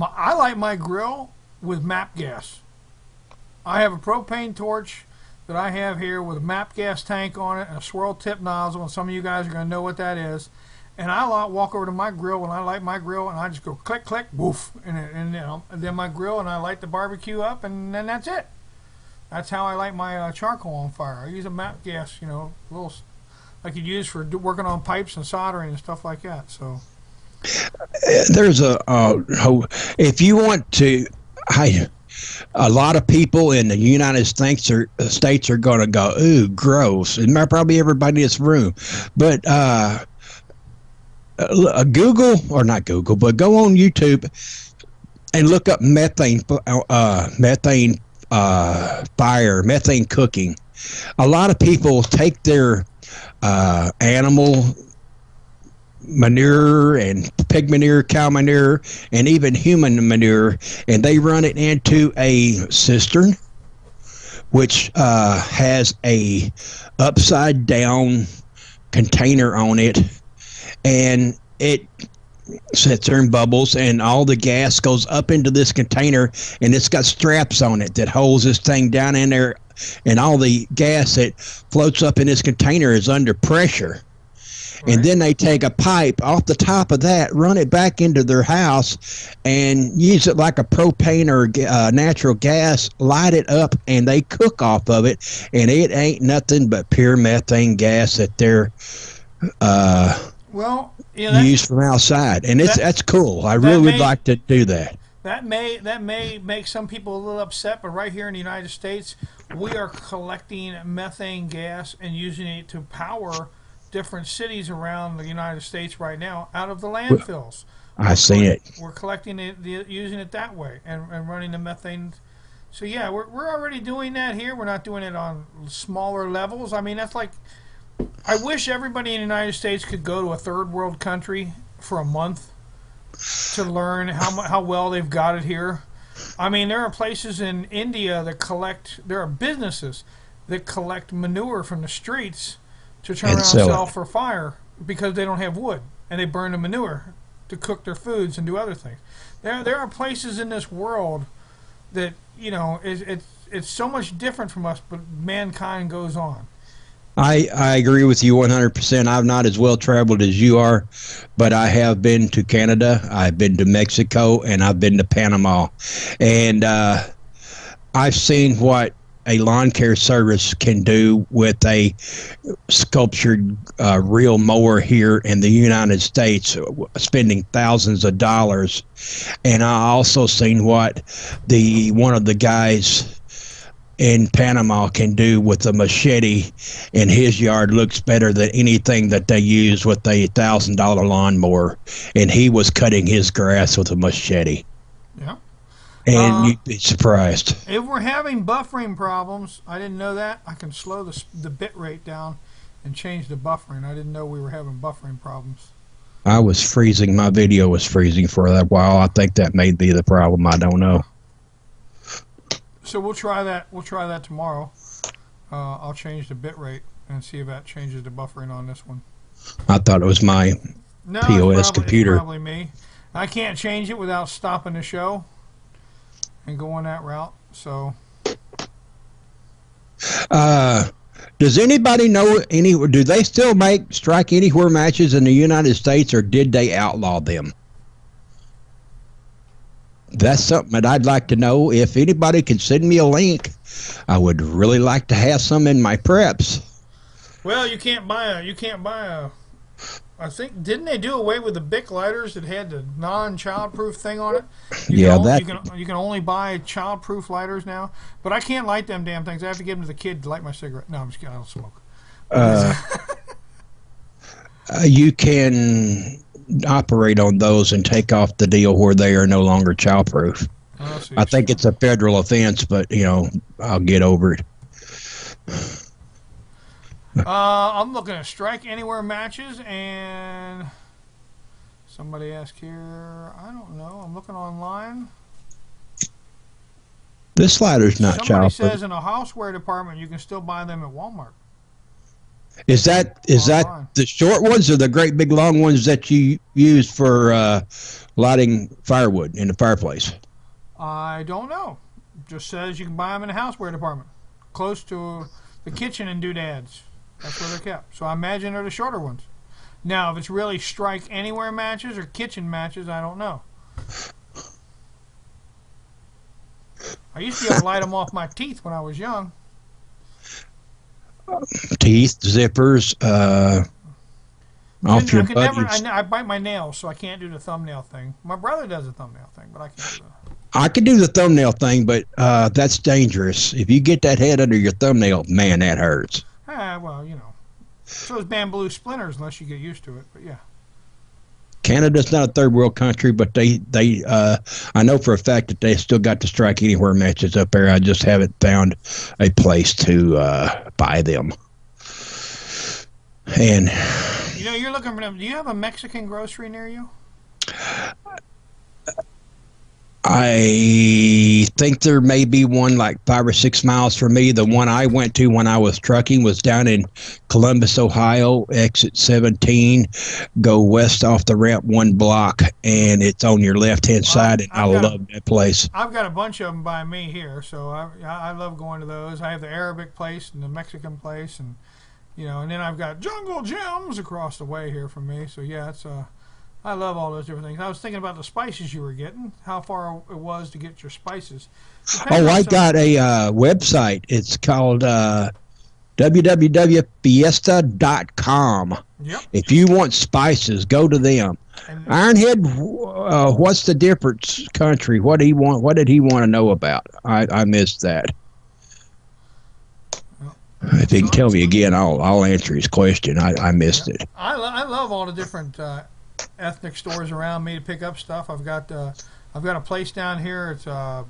I light my grill with MAP gas. I have a propane torch that I have here with a MAP gas tank on it and a swirl tip nozzle, and some of you guys are going to know what that is. And I walk over to my grill when I light my grill, and I just go click, click, woof, and then my grill, and I light the barbecue up, and then that's it. That's how I light my charcoal on fire. I use a MAP gas, you know, little like you'd use for working on pipes and soldering and stuff like that. So there's if you want to, a lot of people in the United States are going to go, ooh, gross. And probably everybody in this room. But Google, or not Google, but go on YouTube and look up methane fire, methane cooking. A lot of people take their animal manure and pig manure, cow manure, and even human manure, and they run it into a cistern, which has a upside down container on it, and it sits there and bubbles, and all the gas goes up into this container, and it's got straps on it that holds this thing down in there, and all the gas that floats up in this container is under pressure. Right. And then they take a pipe off the top of that, run it back into their house, and use it like a propane or natural gas, light it up, and they cook off of it, and it ain't nothing but pure methane gas that they're used from outside, and that's cool. I really would like to do that. That may make some people a little upset, but right here in the United States, we are collecting methane gas and using it to power different cities around the United States right now out of the landfills. I see it. We're collecting it, using it that way, and running the methane. So yeah, we're already doing that here. We're not doing it on smaller levels. I mean, that's like, I wish everybody in the United States could go to a third world country for a month to learn how well they've got it here. I mean, there are places in India that there are businesses that collect manure from the streets to turn around and sell for fire because they don't have wood, and they burn the manure to cook their foods and do other things. There are places in this world that, you know, it's so much different from us, but mankind goes on. I agree with you 100%. I'm not as well traveled as you are, but I have been to Canada, I've been to Mexico, and I've been to Panama. And I've seen what a lawn care service can do with a sculptured real mower here in the United States, spending thousands of dollars. And I also seen what one of the guys in Panama can do with a machete, and his yard looks better than anything that they use with a $1,000 lawnmower, and he was cutting his grass with a machete. Yeah. And you'd be surprised. If we're having buffering problems, I didn't know that, I can slow the bit rate down and change the buffering. I didn't know we were having buffering problems. I was freezing. My video was freezing for a while. I think that may be the problem. I don't know. So we'll try that. We'll try that tomorrow. I'll change the bit rate and see if that changes the buffering on this one. I thought it was my POS computer. It's probably me. I can't change it without stopping the show and going that route. So, does anybody know do they still make Strike Anywhere matches in the United States, or did they outlaw them? That's something that I'd like to know. If anybody can send me a link, I would really like to have some in my preps. Well, you can't buy a I think, didn't they do away with the Bic lighters that had the non-childproof thing on it? You can only buy childproof lighters now. But I can't light them damn things. I have to give them to the kid to light my cigarette. No, I'm just kidding. I don't smoke. You can operate on those and take off the deal where they are no longer childproof. I think it's a federal offense, but you know, I'll get over it. I'm looking at Strike Anywhere matches, and somebody asked here, I don't know, I'm looking online. This slider's not childproof. Somebody says in a houseware department you can still buy them at Walmart. Is that the short ones or the great big long ones that you use for lighting firewood in the fireplace? I don't know. It just says you can buy them in a houseware department, close to the kitchen and doodads. That's where they're kept. So I imagine they're the shorter ones. Now, if it's really Strike Anywhere matches or kitchen matches, I don't know. I used to be able to light them off my teeth when I was young. Teeth, zippers, off your buttons. I bite my nails, so I can't do the thumbnail thing. My brother does the thumbnail thing, but I can't do it. I could do the thumbnail thing, but that's dangerous. If you get that head under your thumbnail, man, that hurts. Well, you know, so is bamboo splinters unless you get used to it. But yeah. Canada's not a third world country, but they I know for a fact that they still got the strike anywhere matches up there. I just haven't found a place to buy them. And you know, you're looking for them. Do you have a Mexican grocery near you? I think there may be one like 5 or 6 miles from me. The one I went to when I was trucking was down in Columbus, Ohio, exit 17. Go west off the ramp 1 block, and it's on your left-hand side, and I love that place. I've got a bunch of them by me here, so I love going to those. I have the Arabic place and the Mexican place, and you know, and then I've got Jungle Gems across the way here from me. So yeah, it's I love all those different things. I was thinking about the spices you were getting, how far it was to get your spices. Oh, I got a website. It's called www.fiesta.com. Yep. If you want spices, go to them. And Ironhead, what's the difference, country? What did he want? What did he want to know about? I missed that. If he can tell me again, I'll answer his question. I missed it. I love all the different ethnic stores around me to pick up stuff. I've got a place down here. It's what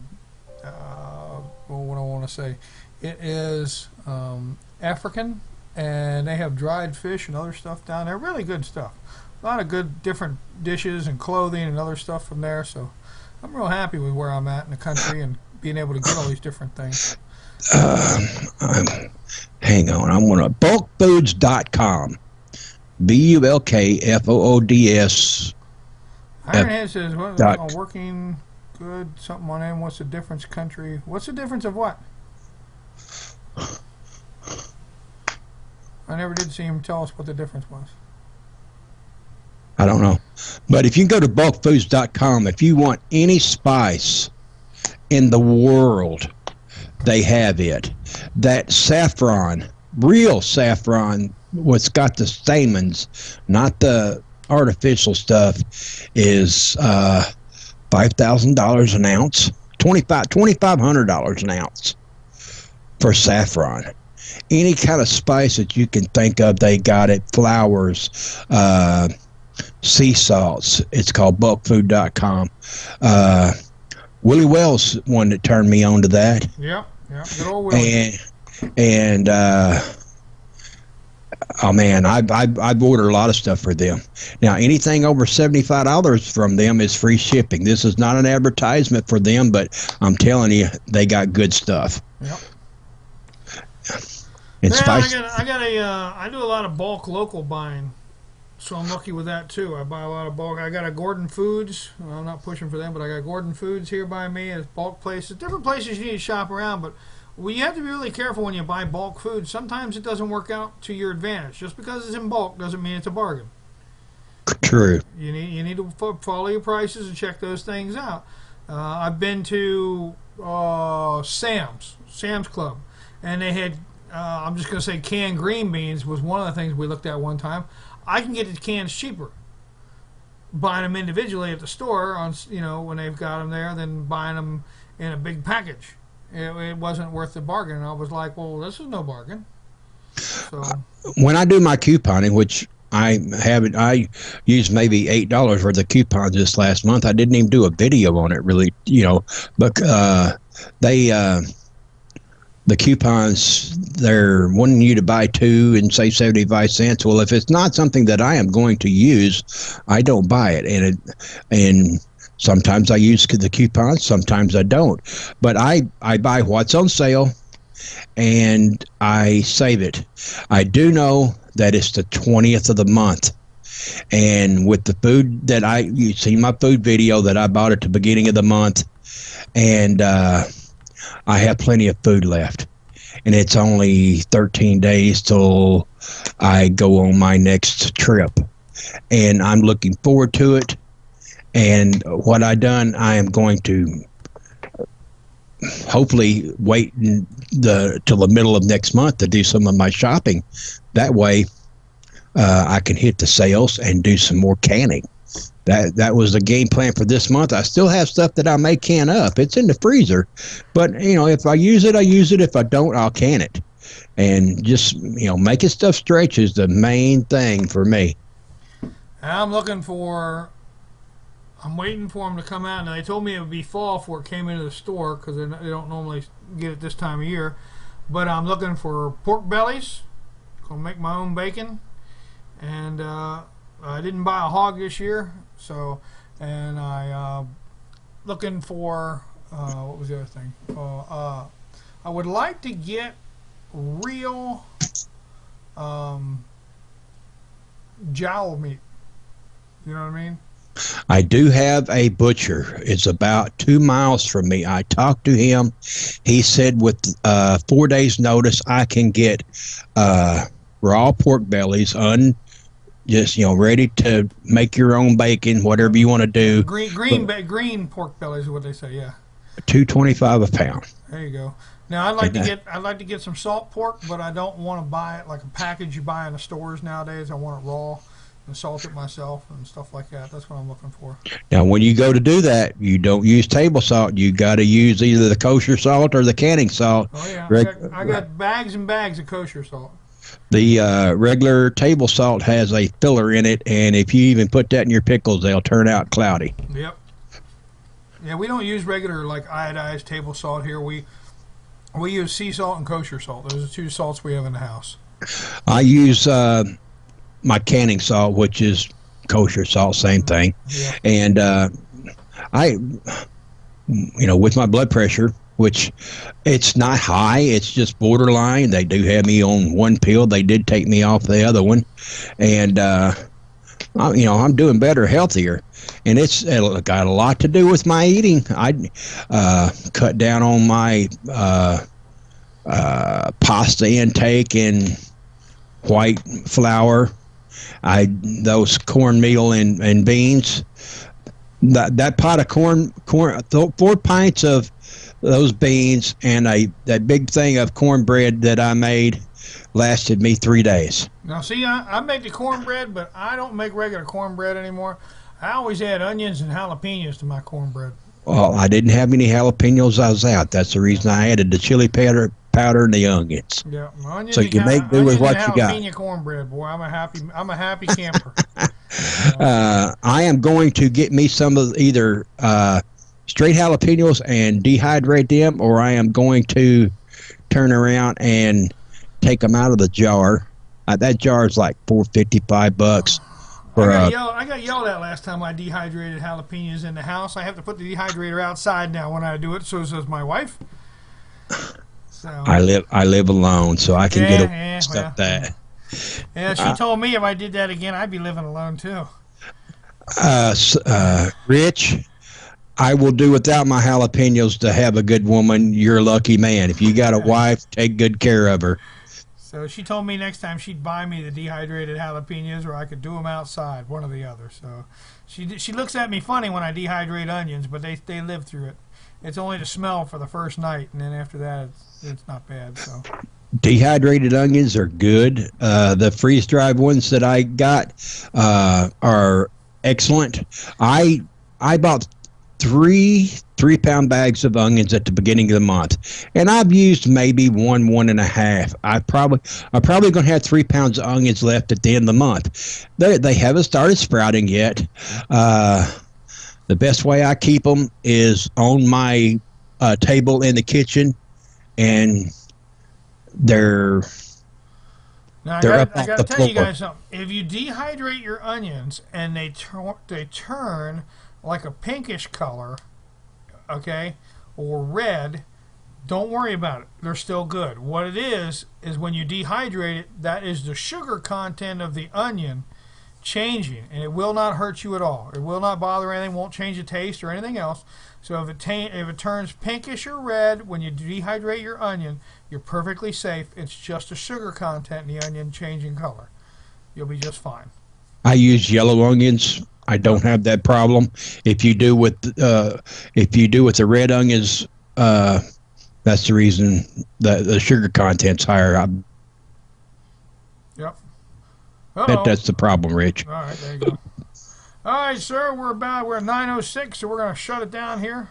do I want to say? It is African, and they have dried fish and other stuff down there. Really good stuff. A lot of good different dishes and clothing and other stuff from there. So I'm real happy with where I'm at in the country and being able to get all these different things. Hang on. I'm going to bulkfoods.com. BULKFOODS. Ironhead says, working good, something on him. What's the difference, country? What's the difference of what? I never did see him tell us what the difference was. I don't know. But if you go to bulkfoods.com, if you want any spice in the world, they have it. That saffron, real saffron, what's got the stamens, not the artificial stuff, is $5,000 an ounce, $2,500 an ounce for saffron. Any kind of spice that you can think of, they got it. Flowers, sea salts. It's called bulkfood.com. Willie Wells one that turned me on to that. Yeah, good old Willie. And oh man, I've ordered a lot of stuff for them. Now anything over $75 from them is free shipping. This is not an advertisement for them, but I'm telling you, they got good stuff. Yep. It's spicy. I do a lot of bulk local buying, so I'm lucky with that too. I buy a lot of bulk. I got a Gordon Foods. Well, I'm not pushing for them, but I got Gordon Foods here by me. It's bulk places, different places you need to shop around, but you have to be really careful when you buy bulk food. Sometimes it doesn't work out to your advantage. Just because it's in bulk doesn't mean it's a bargain. True. You need to follow your prices and check those things out. I've been to Sam's Club, and they had I'm just going to say canned green beans was one of the things we looked at one time. I can get the cans cheaper buying them individually at the store on when they've got them there than buying them in a big package. It wasn't worth the bargain, and I was like, well, this is no bargain. So when I do my couponing, which I used maybe $8 worth of coupons this last month. I didn't even do a video on it, really, but the coupons, they're wanting you to buy 2 and save 75 cents. Well, if it's not something that I am going to use, I don't buy it. And sometimes I use the coupons, sometimes I don't. But I buy what's on sale, and I save it. I do know that it's the 20th of the month. And with the food that you see my food video that I bought at the beginning of the month, and I have plenty of food left, and it's only 13 days till I go on my next trip, and I'm looking forward to it. And what I am going to hopefully wait till the middle of next month to do some of my shopping. That way I can hit the sales and do some more canning. that was the game plan for this month. I still have stuff that I may can up. It's in the freezer, but if I use it, I use it. If I don't, I'll can it. And just making stuff stretch is the main thing for me. I'm waiting for them to come out. Now, they told me it would be fall before it came into the store because they don't normally get it this time of year. But I'm looking for pork bellies. Gonna make my own bacon. And I didn't buy a hog this year, and I looking for what was the other thing? I would like to get real jowl meat. You know what I mean? I do have a butcher. It's about 2 miles from me. I talked to him. He said with 4 days notice I can get raw pork bellies, just ready to make your own bacon, whatever you want to do. Green pork bellies is what they say. Yeah. $2.25 a pound. There you go. Now I'd like to get some salt pork, but I don't want to buy it like a package you buy in the stores nowadays. I want it raw and salt it myself and stuff like that. That's what I'm looking for. Now, when you go to do that, you don't use table salt. You got to use either the kosher salt or the canning salt. Oh yeah, I got bags and bags of kosher salt. The regular table salt has a filler in it, and if you even put that in your pickles, they'll turn out cloudy. Yep. Yeah, we don't use regular like iodized table salt here. We use sea salt and kosher salt. Those are the two salts we have in the house. I use my canning salt, which is kosher salt, same thing. Yeah. And I, with my blood pressure, which it's not high, it's just borderline. They do have me on one pill. They did take me off the other one, and I'm doing better, healthier, and it's got a lot to do with my eating. I cut down on my pasta intake and white flour. Those cornmeal and beans. That pot of corn, 4 pints of those beans and that big thing of cornbread that I made lasted me 3 days. Now, see, I make the cornbread, but I don't make regular cornbread anymore. I always add onions and jalapenos to my cornbread. Well, I didn't have any jalapenos. I was out. That's the reason I added the chili powder and the onions. Yeah, onions. So you make do with what you got. Jalapeno cornbread, boy. I'm a happy camper. I am going to get me some of either straight jalapenos and dehydrate them, or I am going to turn around and take them out of the jar. That jar is like $4.55. I got yelled at last time I dehydrated jalapenos in the house. I have to put the dehydrator outside now when I do it. So says my wife. So I live alone, so I can get away with stuff that. Yeah, she told me if I did that again, I'd be living alone too. Rich, I will do without my jalapenos to have a good woman. You're a lucky man. If you got a wife, take good care of her. So she told me next time she'd buy me the dehydrated jalapenos, or I could do them outside, one or the other. So she looks at me funny when I dehydrate onions, but they live through it. It's only the smell for the first night, and then after that, it's not bad. So dehydrated onions are good. The freeze-dried ones that I got are excellent. I bought three 3-pound bags of onions at the beginning of the month, and I've used maybe one and a half. I'm probably going to have 3 pounds of onions left at the end of the month. They haven't started sprouting yet. The best way I keep them is on my table in the kitchen, and they're now, I got to tell you guys something. If you dehydrate your onions and they turn like a pinkish color, okay, or red, don't worry about it. They're still good. What it is when you dehydrate it, that is the sugar content of the onion changing, and it will not hurt you at all. It will not bother anything, won't change the taste or anything else. So if it turns pinkish or red when you dehydrate your onion, you're perfectly safe. It's just the sugar content in the onion changing color. You'll be just fine. I use yellow onions. I don't have that problem. If you do with the red onions, that's the reason the sugar content's higher. Yep. That's the problem, Rich. All right, there you go. All right, sir. We're at 9:06, so we're gonna shut it down here.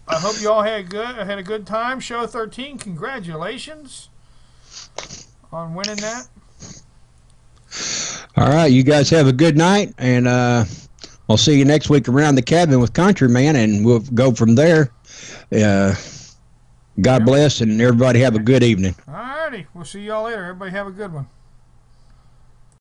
I hope you all had a good time. Show 13. Congratulations on winning that. All right, you guys have a good night, and I'll see you next week around the cabin with Countreeman, and we'll go from there. God bless, and everybody have a good evening. All righty. We'll see y'all later. Everybody have a good one.